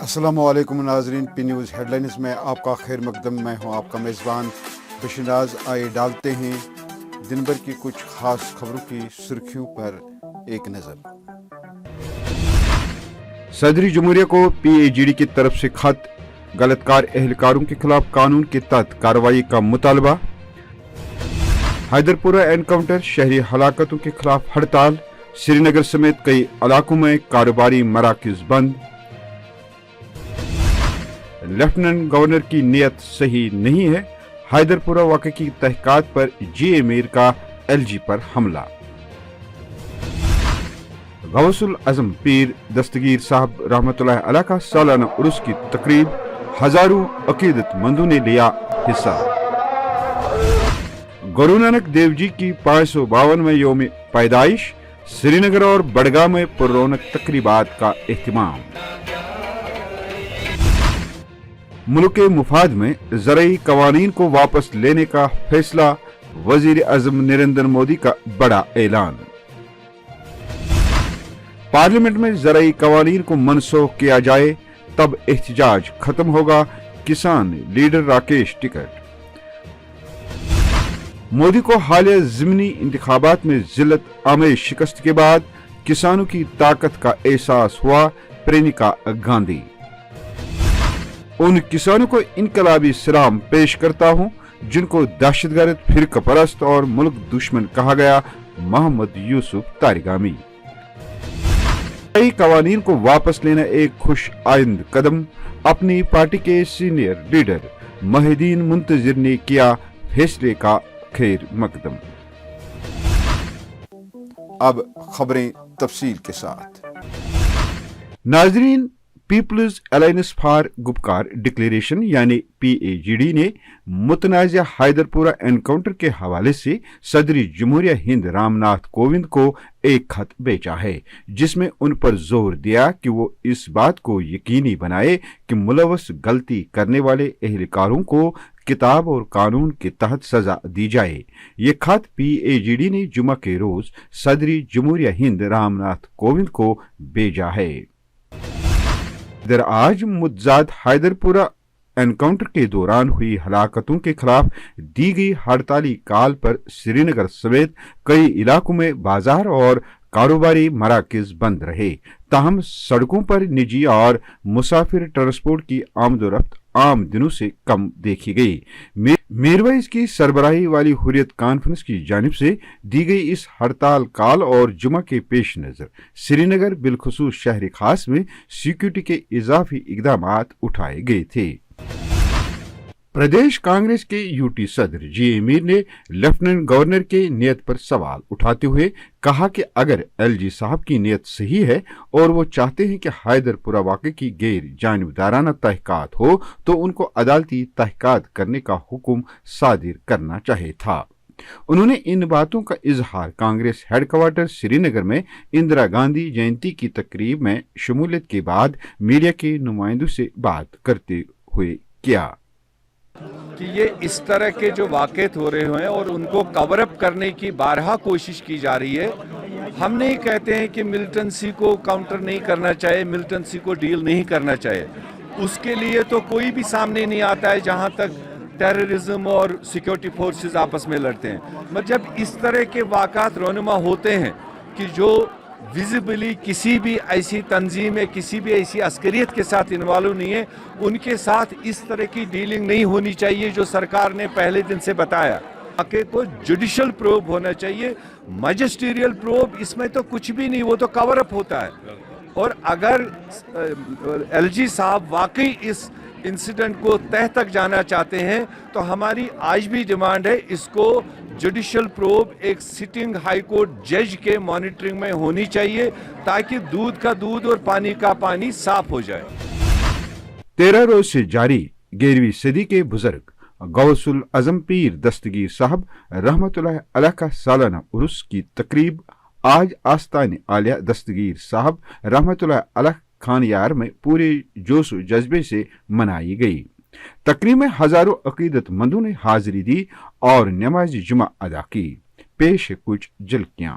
السلام علیکم ناظرین، پی نیوز ہیڈ لائنز میں آپ کا خیر مقدم. میں ہوں آپ کا میزبان بشناز. آئے ڈالتے ہیں دن بھر کی کچھ خاص خبروں کی سرخیوں پر ایک نظر. صدر جمہوریہ کو پی اے جی ڈی کی طرف سے خط، غلط کار اہلکاروں کے خلاف قانون کے تحت کارروائی کا مطالبہ. حیدر پورہ انکاؤنٹر، شہری ہلاکتوں کے خلاف ہڑتال، سری نگر سمیت کئی علاقوں میں کاروباری مراکز بند. لیفٹیننٹ گورنر کی نیت صحیح نہیں ہے، حیدر پورہ واقعے کی تحقیقات پر جی اے میر کا ایل جی پر حملہ. غوث الاعظم پیر دستگیر صاحب رحمۃ اللہ علیہ کا سالانہ عرس کی تقریب، ہزاروں عقیدت مندوں نے لیا حصہ. گرو نانک دیو جی کی 552ویں یوم پیدائش، سری نگر اور بڑگاہ میں پررونق تقریبات کا اہتمام. ملک کے مفاد میں زرعی قوانین کو واپس لینے کا فیصلہ، وزیر اعظم نریندر مودی کا بڑا اعلان. پارلیمنٹ میں زرعی قوانین کو منسوخ کیا جائے تب احتجاج ختم ہوگا، کسان لیڈر راکیش ٹکیٹ. مودی کو حالیہ ضمنی انتخابات میں ذلت آمیز شکست کے بعد کسانوں کی طاقت کا احساس ہوا، پرینکا گاندھی. ان کسانوں کو انقلابی سلام پیش کرتا ہوں جن کو دہشت گرد، فرقہ پرست اور ملک دشمن کہا گیا، محمد یوسف تارگامی. نئی قوانین کو واپس لینا ایک خوش آئند قدم، اپنی پارٹی کے سینئر لیڈر محی الدین منتظر نے کیا فیصلے کا خیر مقدم. اب خبریں تفصیل کے ساتھ. ناظرین، people's alliance for Gupkar declaration یعنی پی اے جی ڈی نے متنازع حیدر پورہ انکاؤنٹر کے حوالے سے صدر جمہوریہ ہند رام ناتھ کووند کو ایک خط بھیجا ہے، جس میں ان پر زور دیا کہ وہ اس بات کو یقینی بنائے کہ ملوث غلطی کرنے والے اہلکاروں کو کتاب اور قانون کے تحت سزا دی جائے. یہ خط پی اے جی ڈی نے جمعہ کے روز صدر جمہوریہ ہند رام ناتھ کووند کو بھیجا ہے. آج متضاد حیدر پورہ انکاؤنٹر کے دوران ہوئی ہلاکتوں کے خلاف دی گئی ہڑتالی کال پر سری نگر سمیت کئی علاقوں میں بازار اور کاروباری مراکز بند رہے، تاہم سڑکوں پر نجی اور مسافر ٹرانسپورٹ کی آمد و رفت عام دنوں سے کم دیکھی گئی. میئروائز کی سربراہی والی حریت کانفرنس کی جانب سے دی گئی اس ہڑتال کال اور جمعہ کے پیش نظر سری نگر بالخصوص شہر خاص میں سیکورٹی کے اضافی اقدامات اٹھائے گئے تھے. پردیش کانگریس کے یو ٹی صدر جی اے میر نے لیفٹیننٹ گورنر کے نیت پر سوال اٹھاتے ہوئے کہا کہ اگر ایل جی صاحب کی نیت صحیح ہے اور وہ چاہتے ہیں کہ حیدر پورہ واقعے کی غیر جانبدارانہ تحقیقات ہو تو ان کو عدالتی تحقیقات کرنے کا حکم صادر کرنا چاہیے تھا. انہوں نے ان باتوں کا اظہار کانگریس ہیڈ کوارٹر سری نگر میں اندرا گاندھی جینتی کی تقریب میں شمولیت کے بعد میڈیا کے نمائندوں سے بات کرتے ہوئے کیا کہ یہ اس طرح کے جو واقعات ہو رہے ہیں اور ان کو کور اپ کرنے کی بارہا کوشش کی جا رہی ہے. ہم نہیں کہتے ہیں کہ ملٹنسی کو کاؤنٹر نہیں کرنا چاہیے، ملٹنسی کو ڈیل نہیں کرنا چاہیے. اس کے لیے تو کوئی بھی سامنے نہیں آتا ہے جہاں تک ٹیررزم اور سیکیورٹی فورسز آپس میں لڑتے ہیں. مگر جب اس طرح کے واقعات رونما ہوتے ہیں کہ جو ویزیبلی کسی بھی ایسی تنظیم ہے، کسی بھی ایسی عسکریت کے ساتھ انوالو نہیں ہے، ان کے ساتھ اس طرح کی ڈیلنگ نہیں ہونی چاہیے جو سرکار نے پہلے دن سے بتایا. واقعے کو جوڈیشل پروب ہونا چاہیے، مجسٹریل پروب اس میں تو کچھ بھی نہیں، وہ تو کور اپ ہوتا ہے. اور اگر ایل جی صاحب واقعی اس انسیڈنٹ کو تہ تک جانا چاہتے ہیں تو ہماری آج بھی ڈیمانڈ ہے اس کو جوڈیشل پروب ایک سٹنگ ہائی کورٹ جج کے مانیٹرنگ میں ہونی چاہیے تاکہ دودھ کا دودھ اور پانی کا پانی صاف ہو جائے. 13 روز سے جاری 11ویں صدی کے بزرگ غوث الاعظم پیر دستگیر صاحب رحمۃ اللہ علیہ کا سالانہ عرس کی تقریب آج آستان عالیہ دستگیر صاحب رحمۃ اللہ علیہ خانیار میں پورے جوش و جذبے سے منائی گئی. تقریب میں ہزاروں عقیدت مندوں نے حاضری دی اور نماز جمعہ ادا کی. پیش ہے کچھ جھلکیاں.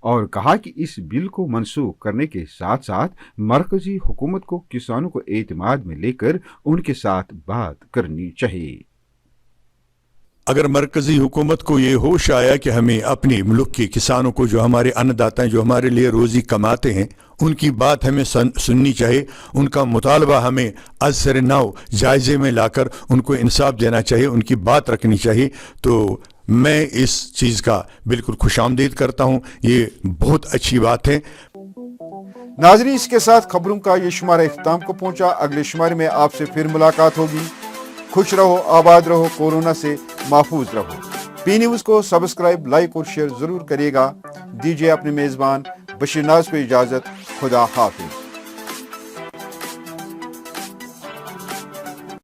اور کہا کہ اس بل کو منسوخ کرنے کے ساتھ ساتھ مرکزی حکومت کو کسانوں کو اعتماد میں لے کر ان کے ساتھ بات کرنی چاہیے۔ اگر مرکزی حکومت کو یہ ہوش آیا کہ ہمیں اپنے ملک کے کسانوں کو، جو ہمارے اننداتا ہیں، جو ہمارے لیے روزی کماتے ہیں، ان کی بات ہمیں سننی چاہیے، ان کا مطالبہ ہمیں از سر نو جائزے میں لا کر ان کو انصاف دینا چاہیے، ان کی بات رکھنی چاہیے، تو میں اس چیز کا بالکل خوش آمدید کرتا ہوں، یہ بہت اچھی بات ہے۔ ناظرین، اس کے ساتھ خبروں کا یہ شمارہ اختتام کو پہنچا۔ اگلے شمارے میں آپ سے پھر ملاقات ہوگی۔ خوش رہو، آباد رہو، کورونا سے محفوظ رہو۔ پی نیوز کو سبسکرائب، لائک اور شیئر ضرور کریے گا۔ دیجیے اپنے میزبان بشیر ناز کو اجازت۔ خدا حافظ۔